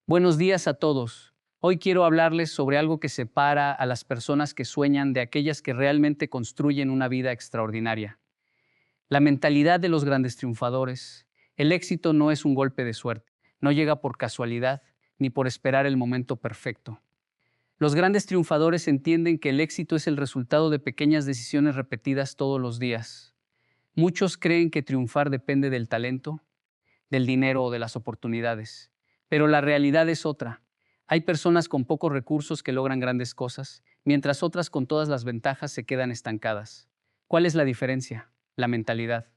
Buenos días a todos. Hoy quiero hablarles sobre algo que separa a las personas que sueñan de aquellas que realmente construyen una vida extraordinaria. La mentalidad de los grandes triunfadores. El éxito no es un golpe de suerte, no llega por casualidad ni por esperar el momento perfecto. Los grandes triunfadores entienden que el éxito es el resultado de pequeñas decisiones repetidas todos los días. Muchos creen que triunfar depende del talento, del dinero o de las oportunidades. Pero la realidad es otra. Hay personas con pocos recursos que logran grandes cosas, mientras otras con todas las ventajas se quedan estancadas. ¿Cuál es la diferencia? La mentalidad.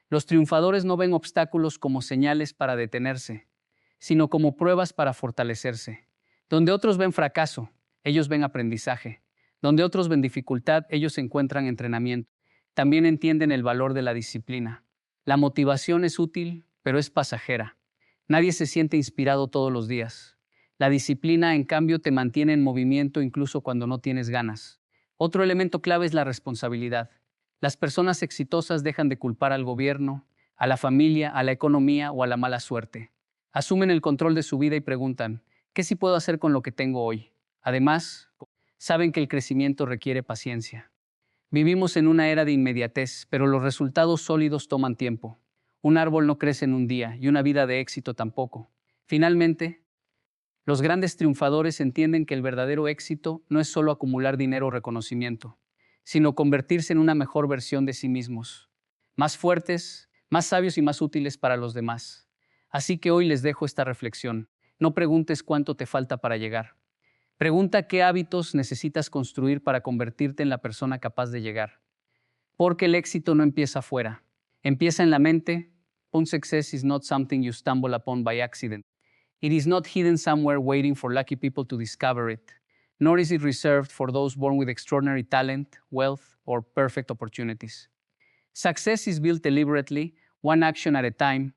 Los triunfadores no ven obstáculos como señales para detenerse, sino como pruebas para fortalecerse. Donde otros ven fracaso, ellos ven aprendizaje. Donde otros ven dificultad, ellos encuentran entrenamiento. También entienden el valor de la disciplina. La motivación es útil, pero es pasajera. Nadie se siente inspirado todos los días. La disciplina, en cambio, te mantiene en movimiento incluso cuando no tienes ganas. Otro elemento clave es la responsabilidad. Las personas exitosas dejan de culpar al gobierno, a la familia, a la economía o a la mala suerte. Asumen el control de su vida y preguntan, ¿qué sí puedo hacer con lo que tengo hoy? Además, saben que el crecimiento requiere paciencia. Vivimos en una era de inmediatez, pero los resultados sólidos toman tiempo. Un árbol no crece en un día y una vida de éxito tampoco. Finalmente, los grandes triunfadores entienden que el verdadero éxito no es solo acumular dinero o reconocimiento, sino convertirse en una mejor versión de sí mismos, más fuertes, más sabios y más útiles para los demás. Así que hoy les dejo esta reflexión. No preguntes cuánto te falta para llegar. Pregunta qué hábitos necesitas construir para convertirte en la persona capaz de llegar. Porque el éxito no empieza afuera, empieza en la mente. Success is not something you stumble upon by accident. It is not hidden somewhere waiting for lucky people to discover it, nor is it reserved for those born with extraordinary talent, wealth, or perfect opportunities. Success is built deliberately, one action at a time,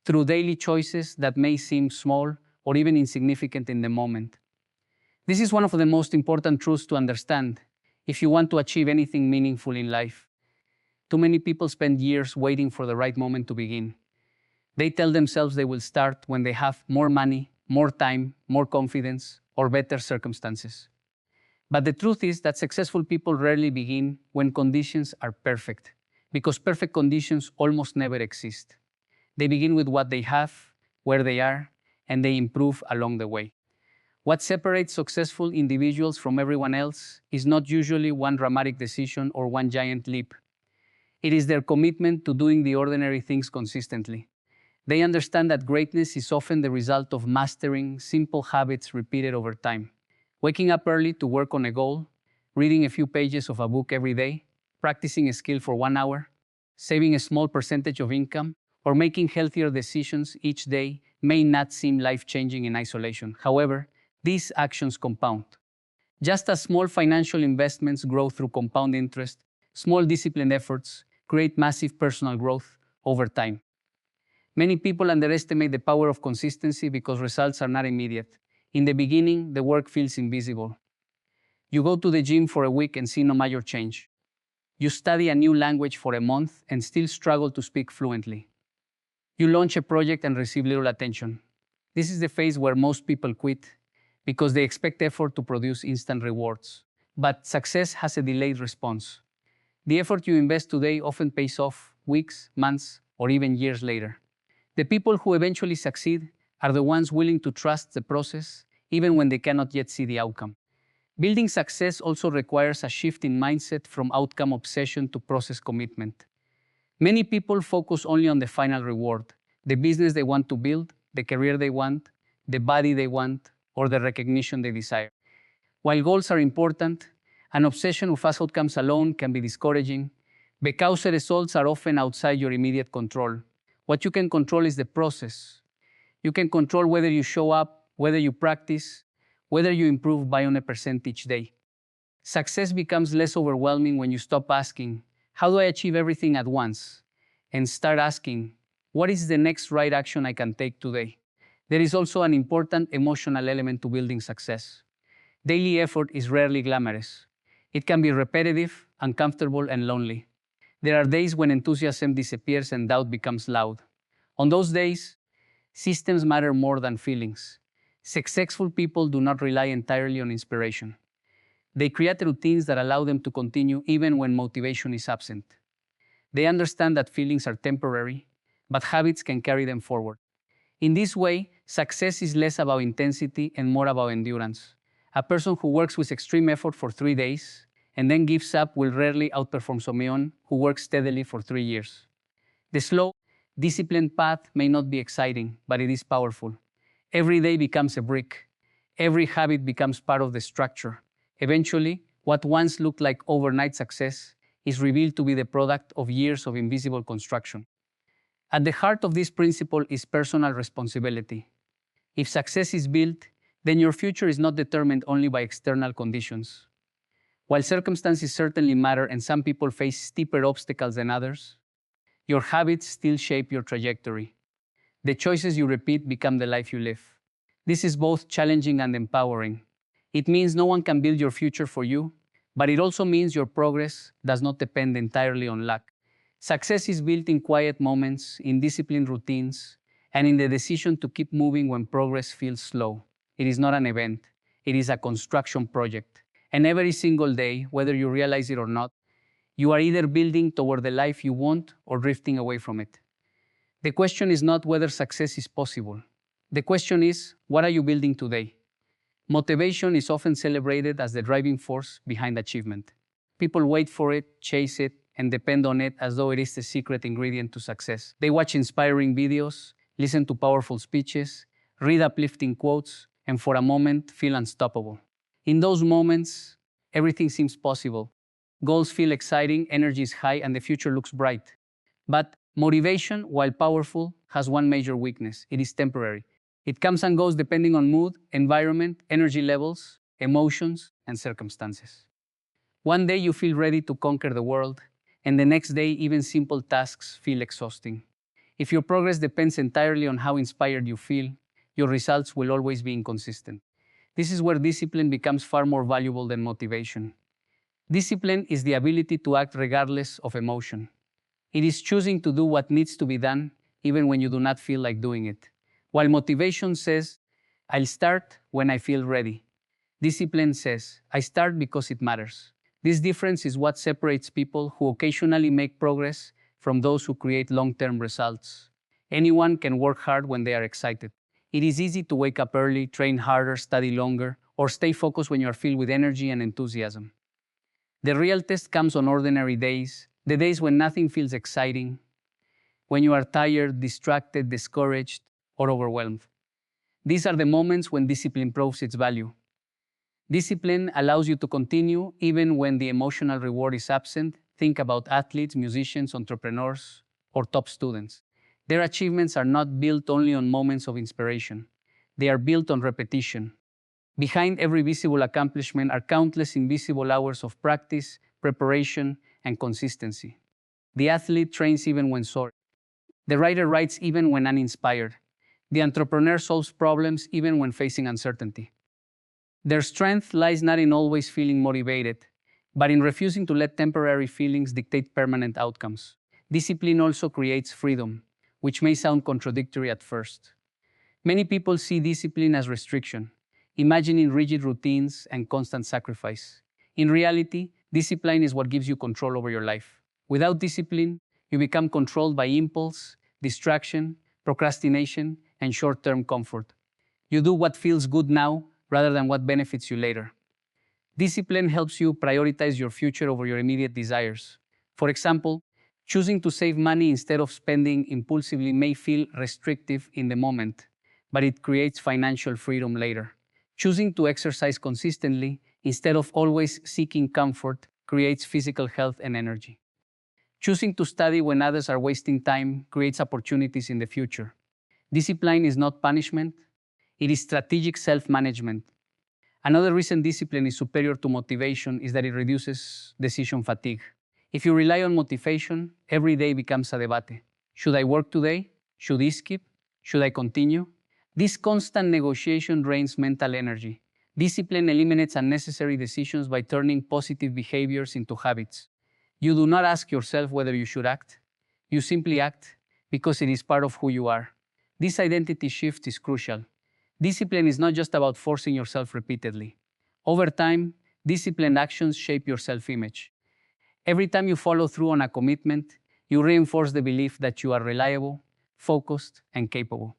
through daily choices that may seem small or even insignificant in the moment. This is one of the most important truths to understand if you want to achieve anything meaningful in life. Too many people spend years waiting for the right moment to begin. They tell themselves they will start when they have more money, more time, more confidence, or better circumstances. But the truth is that successful people rarely begin when conditions are perfect, because perfect conditions almost never exist. They begin with what they have, where they are, and they improve along the way. What separates successful individuals from everyone else is not usually one dramatic decision or one giant leap. It is their commitment to doing the ordinary things consistently. They understand that greatness is often the result of mastering simple habits repeated over time. Waking up early to work on a goal, reading a few pages of a book every day, practicing a skill for 1 hour, saving a small percentage of income, or making healthier decisions each day may not seem life-changing in isolation. However, these actions compound. Just as small financial investments grow through compound interest, small disciplined efforts create massive personal growth over time. Many people underestimate the power of consistency because results are not immediate. In the beginning, the work feels invisible. You go to the gym for a week and see no major change. You study a new language for a month and still struggle to speak fluently. You launch a project and receive little attention. This is the phase where most people quit because they expect effort to produce instant rewards. But success has a delayed response. The effort you invest today often pays off weeks, months, or even years later. The people who eventually succeed are the ones willing to trust the process, even when they cannot yet see the outcome. Building success also requires a shift in mindset from outcome obsession to process commitment. Many people focus only on the final reward, the business they want to build, the career they want, the body they want, or the recognition they desire. While goals are important, an obsession with fast outcomes alone can be discouraging because the results are often outside your immediate control. What you can control is the process. You can control whether you show up, whether you practice, whether you improve by 1% each day. Success becomes less overwhelming when you stop asking, how do I achieve everything at once? And start asking, what is the next right action I can take today? There is also an important emotional element to building success. Daily effort is rarely glamorous. It can be repetitive, uncomfortable, and lonely. There are days when enthusiasm disappears and doubt becomes loud. On those days, systems matter more than feelings. Successful people do not rely entirely on inspiration. They create routines that allow them to continue even when motivation is absent. They understand that feelings are temporary, but habits can carry them forward. In this way, success is less about intensity and more about endurance. A person who works with extreme effort for 3 days and then gives up will rarely outperform someone who works steadily for 3 years. The slow, disciplined path may not be exciting, but it is powerful. Every day becomes a brick. Every habit becomes part of the structure. Eventually, what once looked like overnight success is revealed to be the product of years of invisible construction. At the heart of this principle is personal responsibility. If success is built, then your future is not determined only by external conditions. While circumstances certainly matter and some people face steeper obstacles than others, your habits still shape your trajectory. The choices you repeat become the life you live. This is both challenging and empowering. It means no one can build your future for you, but it also means your progress does not depend entirely on luck. Success is built in quiet moments, in disciplined routines, and in the decision to keep moving when progress feels slow. It is not an event, it is a construction project. And every single day, whether you realize it or not, you are either building toward the life you want or drifting away from it. The question is not whether success is possible. The question is, what are you building today? Motivation is often celebrated as the driving force behind achievement. People wait for it, chase it, and depend on it as though it is the secret ingredient to success. They watch inspiring videos, listen to powerful speeches, read uplifting quotes, and for a moment feel unstoppable. In those moments, everything seems possible. Goals feel exciting, energy is high, and the future looks bright. But motivation, while powerful, has one major weakness. It is temporary. It comes and goes depending on mood, environment, energy levels, emotions, and circumstances. One day you feel ready to conquer the world, and the next day even simple tasks feel exhausting. If your progress depends entirely on how inspired you feel, your results will always be inconsistent. This is where discipline becomes far more valuable than motivation. Discipline is the ability to act regardless of emotion. It is choosing to do what needs to be done, even when you do not feel like doing it. While motivation says, I'll start when I feel ready, discipline says, I start because it matters. This difference is what separates people who occasionally make progress from those who create long-term results. Anyone can work hard when they are excited. It is easy to wake up early, train harder, study longer, or stay focused when you are filled with energy and enthusiasm. The real test comes on ordinary days, the days when nothing feels exciting, when you are tired, distracted, discouraged, or overwhelmed. These are the moments when discipline proves its value. Discipline allows you to continue even when the emotional reward is absent. Think about athletes, musicians, entrepreneurs, or top students. Their achievements are not built only on moments of inspiration. They are built on repetition. Behind every visible accomplishment are countless invisible hours of practice, preparation, and consistency. The athlete trains even when sore. The writer writes even when uninspired. The entrepreneur solves problems even when facing uncertainty. Their strength lies not in always feeling motivated, but in refusing to let temporary feelings dictate permanent outcomes. Discipline also creates freedom, which may sound contradictory at first. Many people see discipline as restriction, imagining rigid routines and constant sacrifice. In reality, discipline is what gives you control over your life. Without discipline, you become controlled by impulse, distraction, procrastination, and short-term comfort. You do what feels good now rather than what benefits you later. Discipline helps you prioritize your future over your immediate desires. For example, choosing to save money instead of spending impulsively may feel restrictive in the moment, but it creates financial freedom later. Choosing to exercise consistently instead of always seeking comfort creates physical health and energy. Choosing to study when others are wasting time creates opportunities in the future. Discipline is not punishment, it is strategic self-management. Another reason discipline is superior to motivation is that it reduces decision fatigue. If you rely on motivation, every day becomes a debate. Should I work today? Should I skip? Should I continue? This constant negotiation drains mental energy. Discipline eliminates unnecessary decisions by turning positive behaviors into habits. You do not ask yourself whether you should act. You simply act because it is part of who you are. This identity shift is crucial. Discipline is not just about forcing yourself repeatedly. Over time, disciplined actions shape your self-image. Every time you follow through on a commitment, you reinforce the belief that you are reliable, focused, and capable.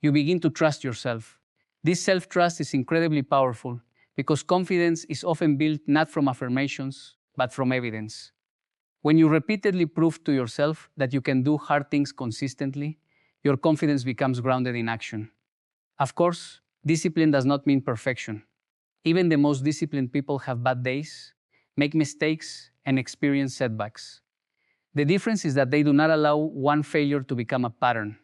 You begin to trust yourself. This self-trust is incredibly powerful because confidence is often built not from affirmations, but from evidence. When you repeatedly prove to yourself that you can do hard things consistently, your confidence becomes grounded in action. Of course, discipline does not mean perfection. Even the most disciplined people have bad days, make mistakes, and experience setbacks. The difference is that they do not allow one failure to become a pattern.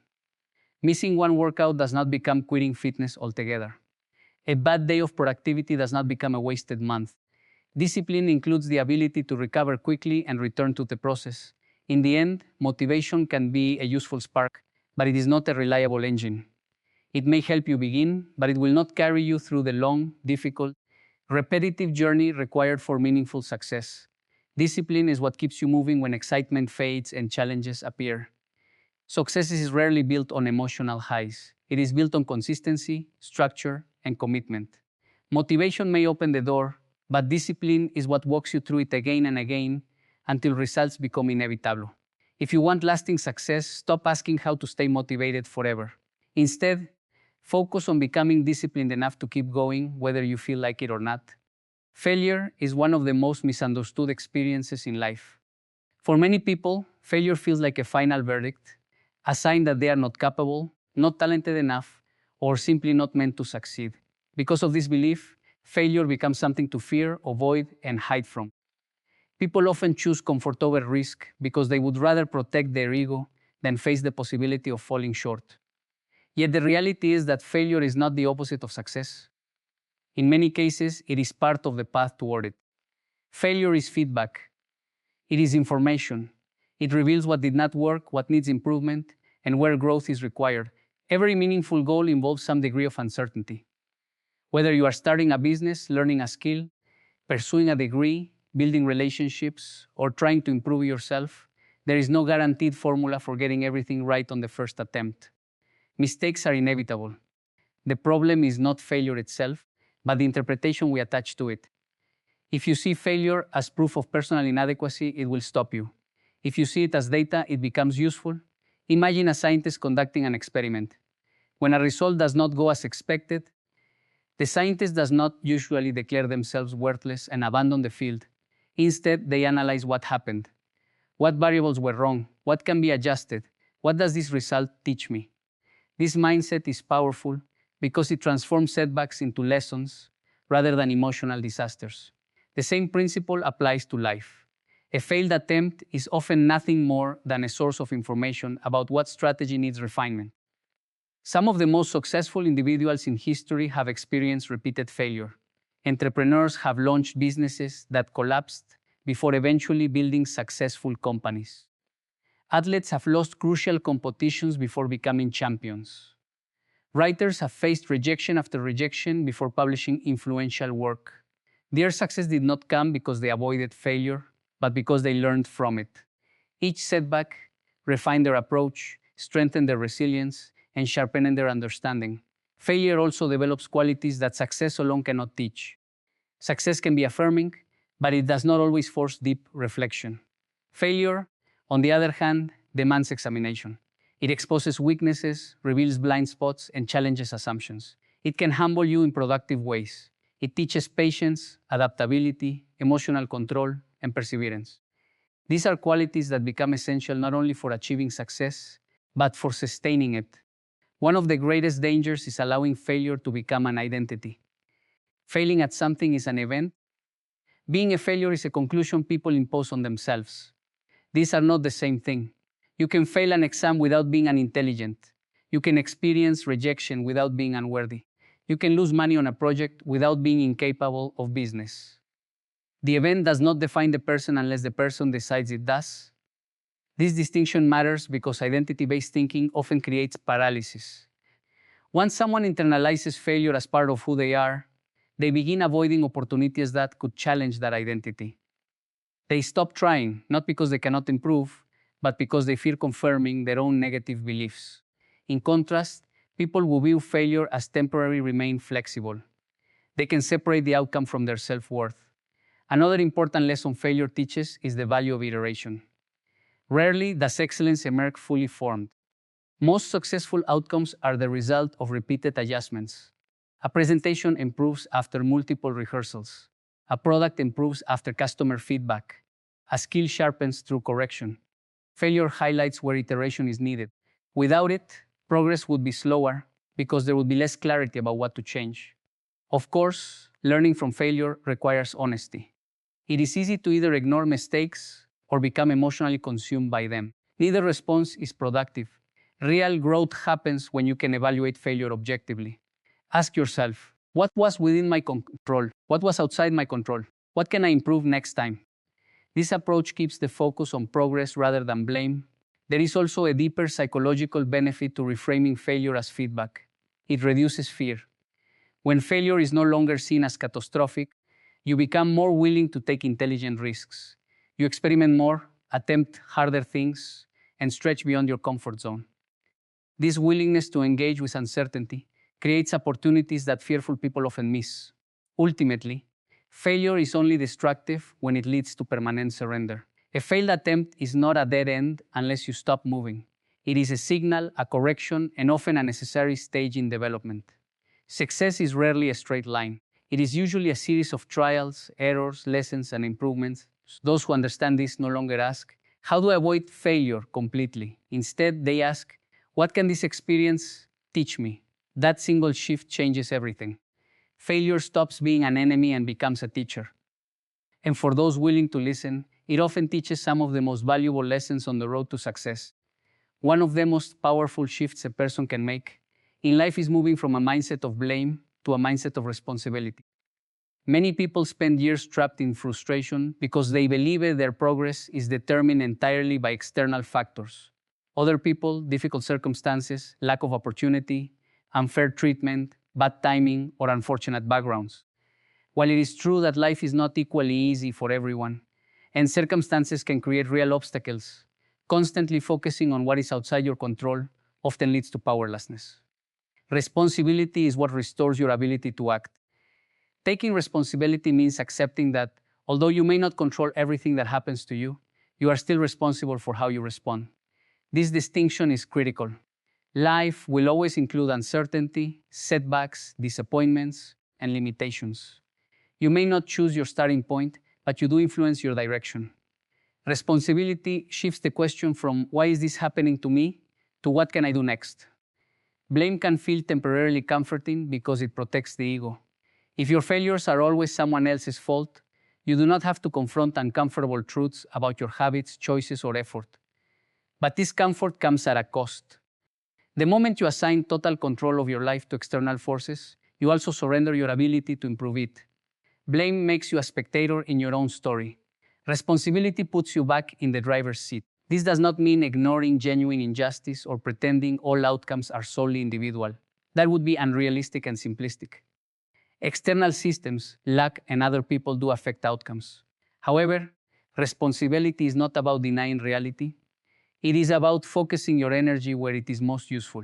Missing one workout does not become quitting fitness altogether. A bad day of productivity does not become a wasted month. Discipline includes the ability to recover quickly and return to the process. In the end, motivation can be a useful spark, but it is not a reliable engine. It may help you begin, but it will not carry you through the long, difficult, repetitive journey required for meaningful success. Discipline is what keeps you moving when excitement fades and challenges appear. Success is rarely built on emotional highs. It is built on consistency, structure, and commitment. Motivation may open the door, but discipline is what walks you through it again and again until results become inevitable. If you want lasting success, stop asking how to stay motivated forever. Instead, focus on becoming disciplined enough to keep going whether you feel like it or not. Failure is one of the most misunderstood experiences in life. For many people, failure feels like a final verdict, a sign that they are not capable, not talented enough, or simply not meant to succeed. Because of this belief, failure becomes something to fear, avoid, and hide from. People often choose comfort over risk because they would rather protect their ego than face the possibility of falling short. Yet the reality is that failure is not the opposite of success. In many cases, it is part of the path toward it. Failure is feedback. It is information. It reveals what did not work, what needs improvement, and where growth is required. Every meaningful goal involves some degree of uncertainty. Whether you are starting a business, learning a skill, pursuing a degree, building relationships, or trying to improve yourself, there is no guaranteed formula for getting everything right on the first attempt. Mistakes are inevitable. The problem is not failure itself, but the interpretation we attach to it. If you see failure as proof of personal inadequacy, it will stop you. If you see it as data, it becomes useful. Imagine a scientist conducting an experiment. When a result does not go as expected, the scientist does not usually declare themselves worthless and abandon the field. Instead, they analyze what happened. What variables were wrong? What can be adjusted? What does this result teach me? This mindset is powerful because it transforms setbacks into lessons rather than emotional disasters. The same principle applies to life. A failed attempt is often nothing more than a source of information about what strategy needs refinement. Some of the most successful individuals in history have experienced repeated failure. Entrepreneurs have launched businesses that collapsed before eventually building successful companies. Athletes have lost crucial competitions before becoming champions. Writers have faced rejection after rejection before publishing influential work. Their success did not come because they avoided failure, but because they learned from it. Each setback refined their approach, strengthened their resilience, and sharpened their understanding. Failure also develops qualities that success alone cannot teach. Success can be affirming, but it does not always force deep reflection. Failure, on the other hand, demands examination. It exposes weaknesses, reveals blind spots, and challenges assumptions. It can humble you in productive ways. It teaches patience, adaptability, emotional control, and perseverance. These are qualities that become essential not only for achieving success, but for sustaining it. One of the greatest dangers is allowing failure to become an identity. Failing at something is an event. Being a failure is a conclusion people impose on themselves. These are not the same thing. You can fail an exam without being unintelligent. You can experience rejection without being unworthy. You can lose money on a project without being incapable of business. The event does not define the person unless the person decides it does. This distinction matters because identity-based thinking often creates paralysis. Once someone internalizes failure as part of who they are, they begin avoiding opportunities that could challenge that identity. They stop trying, not because they cannot improve, but because they fear confirming their own negative beliefs. In contrast, People who view failure as temporary remain flexible. They can separate the outcome from their self-worth. Another important lesson failure teaches is the value of iteration. Rarely does excellence emerge fully formed. Most successful outcomes are the result of repeated adjustments. A presentation improves after multiple rehearsals. A product improves after customer feedback. A skill sharpens through correction. Failure highlights where iteration is needed. Without it, progress would be slower because there would be less clarity about what to change. Of course, learning from failure requires honesty. It is easy to either ignore mistakes or become emotionally consumed by them. Neither response is productive. Real growth happens when you can evaluate failure objectively. Ask yourself, what was within my control? What was outside my control? What can I improve next time? This approach keeps the focus on progress rather than blame. There is also a deeper psychological benefit to reframing failure as feedback. It reduces fear. When failure is no longer seen as catastrophic, you become more willing to take intelligent risks. You experiment more, attempt harder things, and stretch beyond your comfort zone. This willingness to engage with uncertainty creates opportunities that fearful people often miss. Ultimately, failure is only destructive when it leads to permanent surrender. A failed attempt is not a dead end unless you stop moving. It is a signal, a correction, and often a necessary stage in development. Success is rarely a straight line. It is usually a series of trials, errors, lessons, and improvements. Those who understand this no longer ask, how do I avoid failure completely? Instead, they ask, what can this experience teach me? That single shift changes everything. Failure stops being an enemy and becomes a teacher. And for those willing to listen, it often teaches some of the most valuable lessons on the road to success. One of the most powerful shifts a person can make in life is moving from a mindset of blame to a mindset of responsibility. Many people spend years trapped in frustration because they believe their progress is determined entirely by external factors. Other people, difficult circumstances, lack of opportunity, unfair treatment, bad timing, or unfortunate backgrounds. While it is true that life is not equally easy for everyone, and circumstances can create real obstacles, constantly focusing on what is outside your control often leads to powerlessness. Responsibility is what restores your ability to act. Taking responsibility means accepting that, although you may not control everything that happens to you, you are still responsible for how you respond. This distinction is critical. Life will always include uncertainty, setbacks, disappointments, and limitations. You may not choose your starting point, but you do influence your direction. Responsibility shifts the question from why is this happening to me to what can I do next. Blame can feel temporarily comforting because it protects the ego. If your failures are always someone else's fault, you do not have to confront uncomfortable truths about your habits, choices, or effort. But this comfort comes at a cost. The moment you assign total control of your life to external forces, you also surrender your ability to improve it. Blame makes you a spectator in your own story. Responsibility puts you back in the driver's seat. This does not mean ignoring genuine injustice or pretending all outcomes are solely individual. That would be unrealistic and simplistic. External systems, luck, and other people do affect outcomes. However, responsibility is not about denying reality. It is about focusing your energy where it is most useful.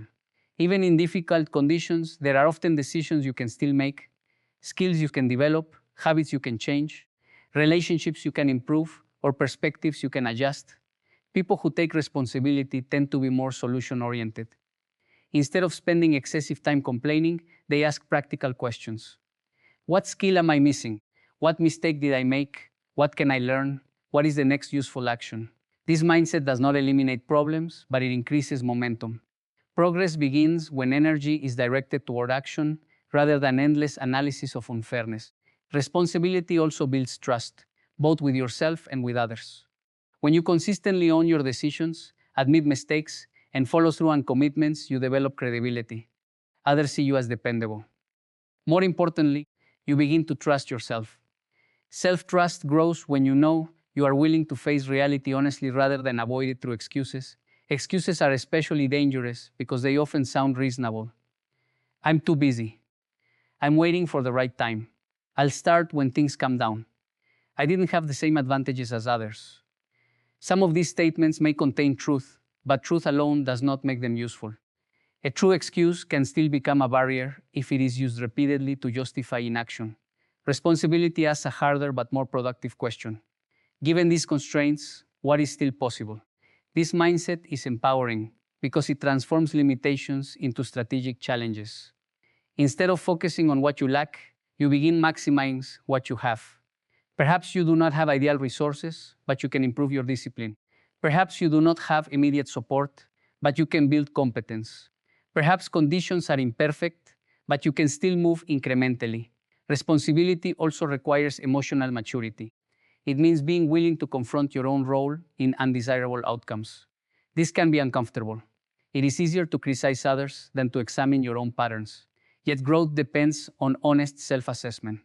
Even in difficult conditions, there are often decisions you can still make, skills you can develop, habits you can change, relationships you can improve, or perspectives you can adjust. People who take responsibility tend to be more solution-oriented. Instead of spending excessive time complaining, they ask practical questions. What skill am I missing? What mistake did I make? What can I learn? What is the next useful action? This mindset does not eliminate problems, but it increases momentum. Progress begins when energy is directed toward action rather than endless analysis of unfairness. Responsibility also builds trust, both with yourself and with others. When you consistently own your decisions, admit mistakes, and follow through on commitments, you develop credibility. Others see you as dependable. More importantly, you begin to trust yourself. Self-trust grows when you know you are willing to face reality honestly rather than avoid it through excuses. Excuses are especially dangerous because they often sound reasonable. I'm too busy. I'm waiting for the right time. I'll start when things calm down. I didn't have the same advantages as others. Some of these statements may contain truth, but truth alone does not make them useful. A true excuse can still become a barrier if it is used repeatedly to justify inaction. Responsibility asks a harder but more productive question. Given these constraints, what is still possible? This mindset is empowering because it transforms limitations into strategic challenges. Instead of focusing on what you lack, you begin maximizing what you have. Perhaps you do not have ideal resources, but you can improve your discipline. Perhaps you do not have immediate support, but you can build competence. Perhaps conditions are imperfect, but you can still move incrementally. Responsibility also requires emotional maturity. It means being willing to confront your own role in undesirable outcomes. This can be uncomfortable. It is easier to criticize others than to examine your own patterns. Yet growth depends on honest self-assessment.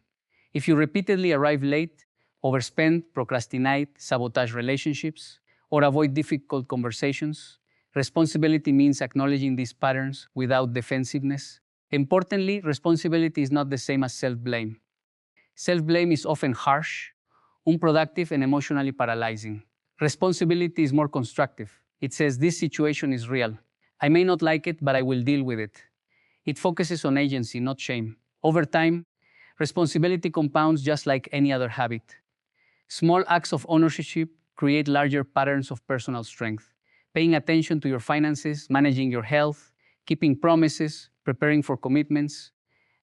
If you repeatedly arrive late, overspend, procrastinate, sabotage relationships, or avoid difficult conversations, responsibility means acknowledging these patterns without defensiveness. Importantly, responsibility is not the same as self-blame. Self-blame is often harsh, unproductive, and emotionally paralyzing. Responsibility is more constructive. It says, this situation is real. I may not like it, but I will deal with it. It focuses on agency, not shame. Over time, responsibility compounds just like any other habit. Small acts of ownership create larger patterns of personal strength. Paying attention to your finances, managing your health, keeping promises, preparing for commitments,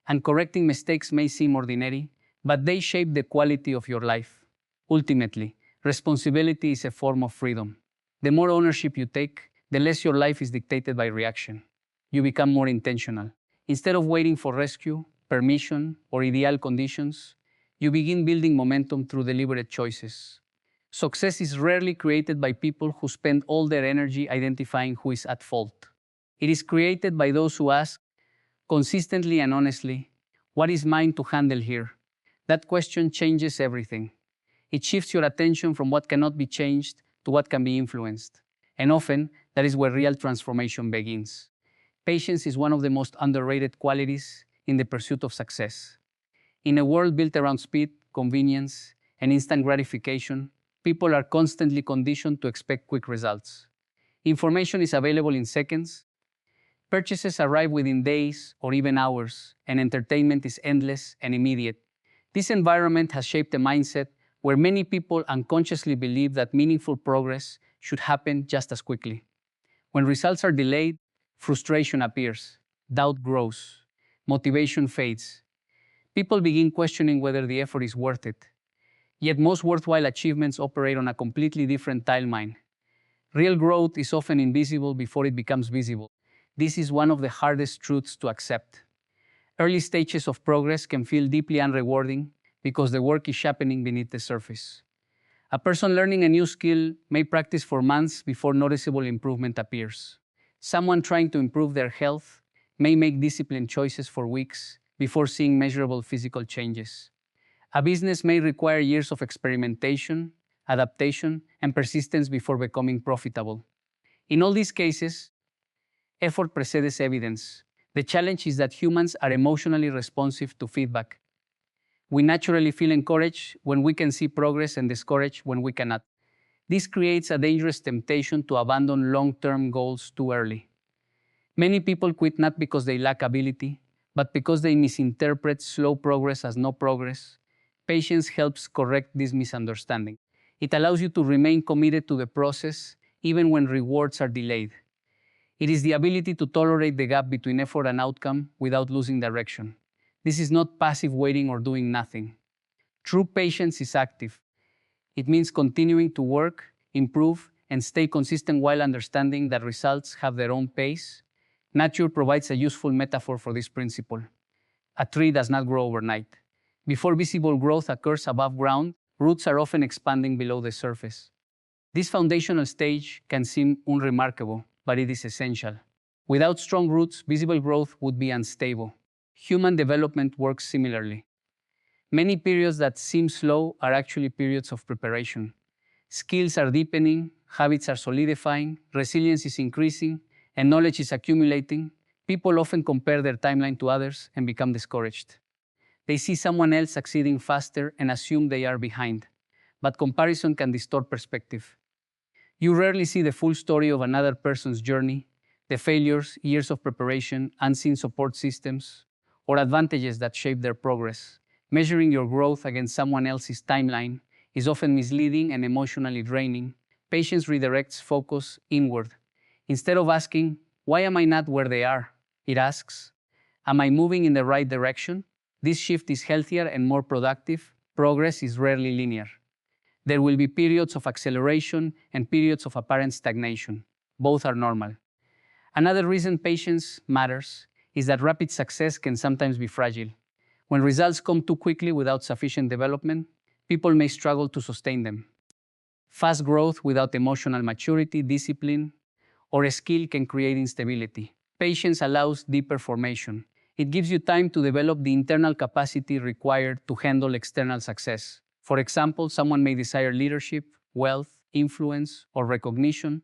and correcting mistakes may seem ordinary, but they shape the quality of your life. Ultimately, responsibility is a form of freedom. The more ownership you take, the less your life is dictated by reaction. You become more intentional. Instead of waiting for rescue, permission, or ideal conditions, you begin building momentum through deliberate choices. Success is rarely created by people who spend all their energy identifying who is at fault. It is created by those who ask, consistently and honestly, what is mine to handle here? That question changes everything. It shifts your attention from what cannot be changed to what can be influenced. And often, that is where real transformation begins. Patience is one of the most underrated qualities in the pursuit of success. In a world built around speed, convenience, and instant gratification, people are constantly conditioned to expect quick results. Information is available in seconds, purchases arrive within days or even hours, and entertainment is endless and immediate. This environment has shaped a mindset where many people unconsciously believe that meaningful progress should happen just as quickly. When results are delayed, frustration appears, doubt grows, motivation fades. People begin questioning whether the effort is worth it. Yet most worthwhile achievements operate on a completely different timeline. Real growth is often invisible before it becomes visible. This is one of the hardest truths to accept. Early stages of progress can feel deeply unrewarding because the work is happening beneath the surface. A person learning a new skill may practice for months before noticeable improvement appears. Someone trying to improve their health may make disciplined choices for weeks before seeing measurable physical changes. A business may require years of experimentation, adaptation, and persistence before becoming profitable. In all these cases, effort precedes evidence. The challenge is that humans are emotionally responsive to feedback. We naturally feel encouraged when we can see progress and discouraged when we cannot. This creates a dangerous temptation to abandon long-term goals too early. Many people quit not because they lack ability, but because they misinterpret slow progress as no progress. Patience helps correct this misunderstanding. It allows you to remain committed to the process even when rewards are delayed. It is the ability to tolerate the gap between effort and outcome without losing direction. This is not passive waiting or doing nothing. True patience is active. It means continuing to work, improve, and stay consistent while understanding that results have their own pace. Nature provides a useful metaphor for this principle. A tree does not grow overnight. Before visible growth occurs above ground, roots are often expanding below the surface. This foundational stage can seem unremarkable, but it is essential. Without strong roots, visible growth would be unstable. Human development works similarly. Many periods that seem slow are actually periods of preparation. Skills are deepening, habits are solidifying, resilience is increasing, and knowledge is accumulating. People often compare their timeline to others and become discouraged. They see someone else succeeding faster and assume they are behind. But comparison can distort perspective. You rarely see the full story of another person's journey the failures, years of preparation, unseen support systems, or advantages that shape their progress. Measuring your growth against someone else's timeline is often misleading and emotionally draining. Patience redirects focus inward. Instead of asking, "Why am I not where they are?" it asks, "Am I moving in the right direction?" This shift is healthier and more productive. Progress is rarely linear. There will be periods of acceleration and periods of apparent stagnation. Both are normal. Another reason patience matters is that rapid success can sometimes be fragile. When results come too quickly without sufficient development, people may struggle to sustain them. Fast growth without emotional maturity, discipline, or a skill can create instability. Patience allows deeper formation. It gives you time to develop the internal capacity required to handle external success. For example, someone may desire leadership, wealth, influence, or recognition,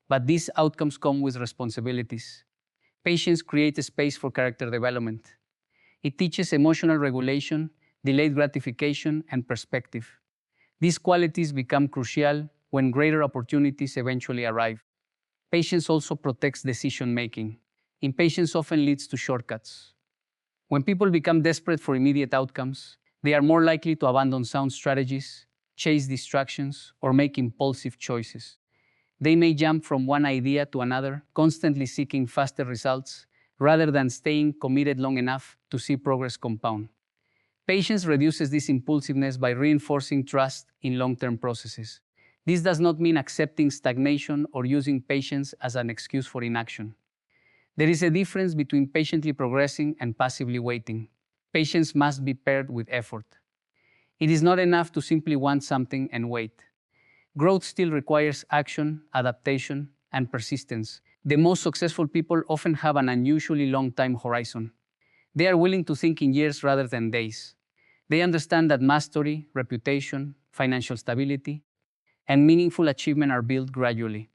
but these outcomes come with responsibilities. Patience creates a space for character development. It teaches emotional regulation, delayed gratification, and perspective. These qualities become crucial when greater opportunities eventually arrive. Patience also protects decision-making. Impatience often leads to shortcuts. When people become desperate for immediate outcomes, they are more likely to abandon sound strategies, chase distractions, or make impulsive choices. They may jump from one idea to another, constantly seeking faster results, rather than staying committed long enough to see progress compound. Patience reduces this impulsiveness by reinforcing trust in long-term processes. This does not mean accepting stagnation or using patience as an excuse for inaction. There is a difference between patiently progressing and passively waiting. Patience must be paired with effort. It is not enough to simply want something and wait. Growth still requires action, adaptation, and persistence. The most successful people often have an unusually long time horizon. They are willing to think in years rather than days. They understand that mastery, reputation, financial stability, and meaningful achievement are built gradually.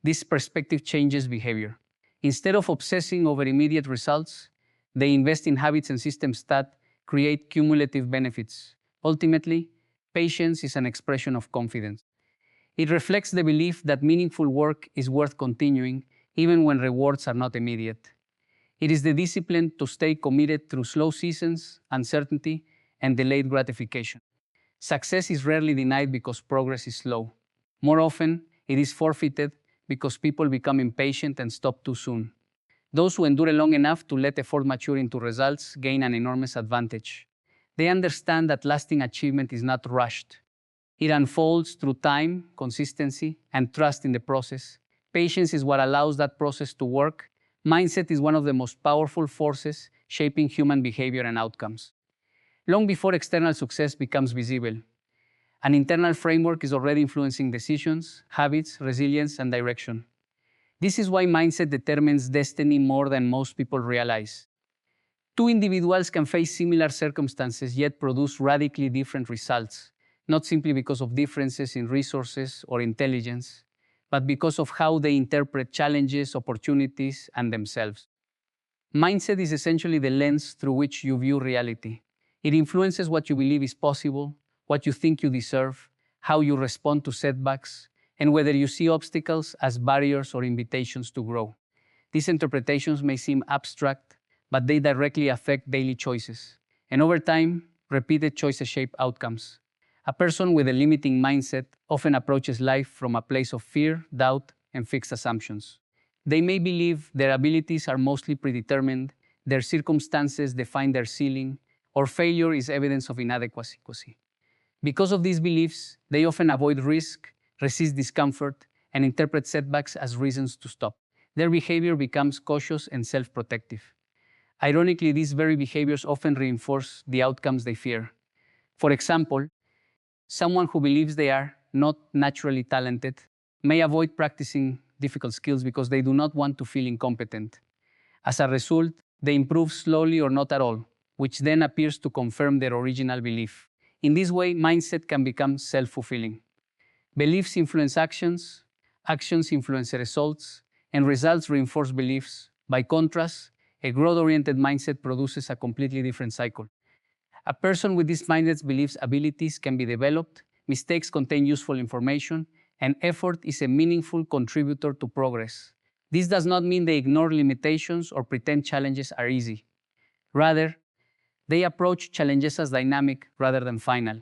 This perspective changes behavior. Instead of obsessing over immediate results, they invest in habits and systems that create cumulative benefits. Ultimately, patience is an expression of confidence. It reflects the belief that meaningful work is worth continuing even when rewards are not immediate. It is the discipline to stay committed through slow seasons, uncertainty, and delayed gratification. Success is rarely denied because progress is slow. More often, it is forfeited because people become impatient and stop too soon. Those who endure long enough to let effort mature into results gain an enormous advantage. They understand that lasting achievement is not rushed. It unfolds through time, consistency, and trust in the process. Patience is what allows that process to work. Mindset is one of the most powerful forces shaping human behavior and outcomes. Long before external success becomes visible, an internal framework is already influencing decisions, habits, resilience, and direction. This is why mindset determines destiny more than most people realize. Two individuals can face similar circumstances yet produce radically different results, not simply because of differences in resources or intelligence, but because of how they interpret challenges, opportunities, and themselves. Mindset is essentially the lens through which you view reality. It influences what you believe is possible, what you think you deserve, how you respond to setbacks, and whether you see obstacles as barriers or invitations to grow. These interpretations may seem abstract, but they directly affect daily choices. And over time, repeated choices shape outcomes. A person with a limiting mindset often approaches life from a place of fear, doubt, and fixed assumptions. They may believe their abilities are mostly predetermined, their circumstances define their ceiling, or failure is evidence of inadequacy. Because of these beliefs, they often avoid risk, resist discomfort, and interpret setbacks as reasons to stop. Their behavior becomes cautious and self-protective. Ironically, these very behaviors often reinforce the outcomes they fear. For example, someone who believes they are not naturally talented may avoid practicing difficult skills because they do not want to feel incompetent. As a result, they improve slowly or not at all, which then appears to confirm their original belief. In this way, mindset can become self-fulfilling. Beliefs influence actions, actions influence results, and results reinforce beliefs. By contrast, a growth-oriented mindset produces a completely different cycle. A person with this mindset believes abilities can be developed, mistakes contain useful information, and effort is a meaningful contributor to progress. This does not mean they ignore limitations or pretend challenges are easy. Rather, they approach challenges as dynamic rather than final.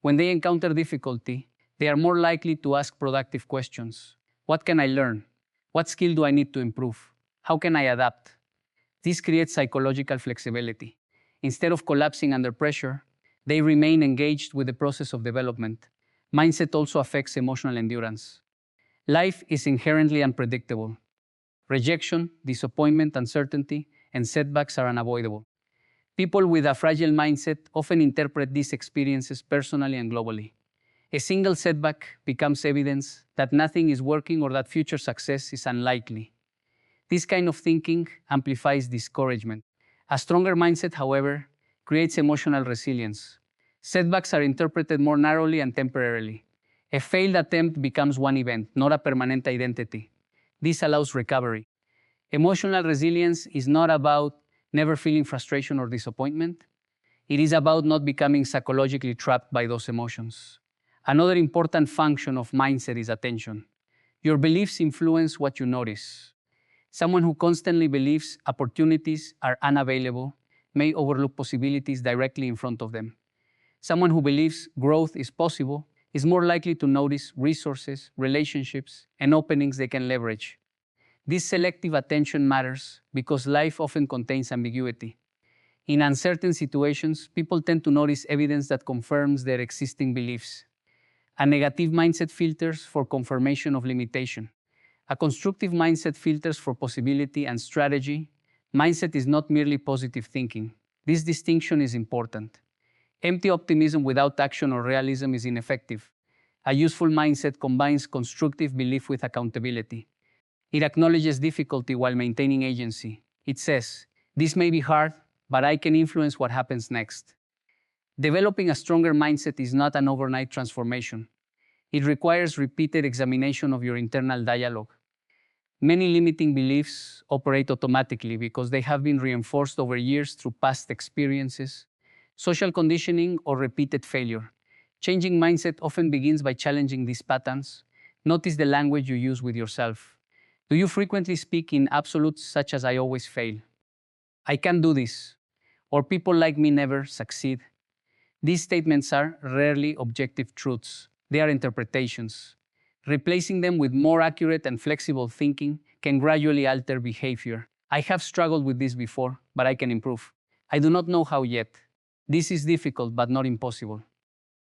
When they encounter difficulty, they are more likely to ask productive questions. What can I learn? What skill do I need to improve? How can I adapt? This creates psychological flexibility. Instead of collapsing under pressure, they remain engaged with the process of development. Mindset also affects emotional endurance. Life is inherently unpredictable. Rejection, disappointment, uncertainty, and setbacks are unavoidable. People with a fragile mindset often interpret these experiences personally and globally. A single setback becomes evidence that nothing is working or that future success is unlikely. This kind of thinking amplifies discouragement. A stronger mindset, however, creates emotional resilience. Setbacks are interpreted more narrowly and temporarily. A failed attempt becomes one event, not a permanent identity. This allows recovery. Emotional resilience is not about never feeling frustration or disappointment. It is about not becoming psychologically trapped by those emotions. Another important function of mindset is attention. Your beliefs influence what you notice. Someone who constantly believes opportunities are unavailable may overlook possibilities directly in front of them. Someone who believes growth is possible is more likely to notice resources, relationships, and openings they can leverage. This selective attention matters because life often contains ambiguity. In uncertain situations, people tend to notice evidence that confirms their existing beliefs. A negative mindset filters for confirmation of limitation. A constructive mindset filters for possibility and strategy. Mindset is not merely positive thinking. This distinction is important. Empty optimism without action or realism is ineffective. A useful mindset combines constructive belief with accountability. It acknowledges difficulty while maintaining agency. It says, "This may be hard, but I can influence what happens next." Developing a stronger mindset is not an overnight transformation. It requires repeated examination of your internal dialogue. Many limiting beliefs operate automatically because they have been reinforced over years through past experiences, social conditioning, or repeated failure. Changing mindset often begins by challenging these patterns. Notice the language you use with yourself. Do you frequently speak in absolutes such as "I always fail"? "I can't do this," or "people like me never succeed"? These statements are rarely objective truths. They are interpretations. Replacing them with more accurate and flexible thinking can gradually alter behavior. "I have struggled with this before, but I can improve. I do not know how yet. This is difficult but not impossible."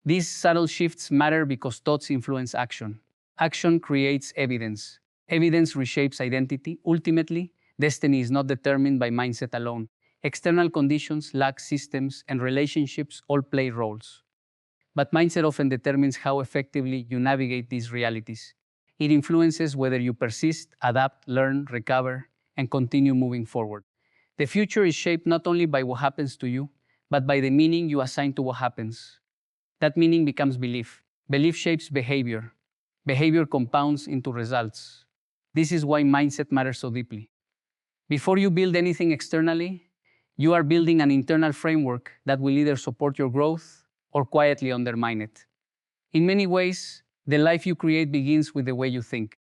These subtle shifts matter because thoughts influence action. Action creates evidence. Evidence reshapes identity. Ultimately, destiny is not determined by mindset alone. External conditions, luck, systems, and relationships all play roles. But mindset often determines how effectively you navigate these realities. It influences whether you persist, adapt, learn, recover, and continue moving forward. The future is shaped not only by what happens to you, but by the meaning you assign to what happens. That meaning becomes belief. Belief shapes behavior. Behavior compounds into results. This is why mindset matters so deeply. Before you build anything externally, you are building an internal framework that will either support your growth or quietly undermine it. In many ways, the life you create begins with the way you think.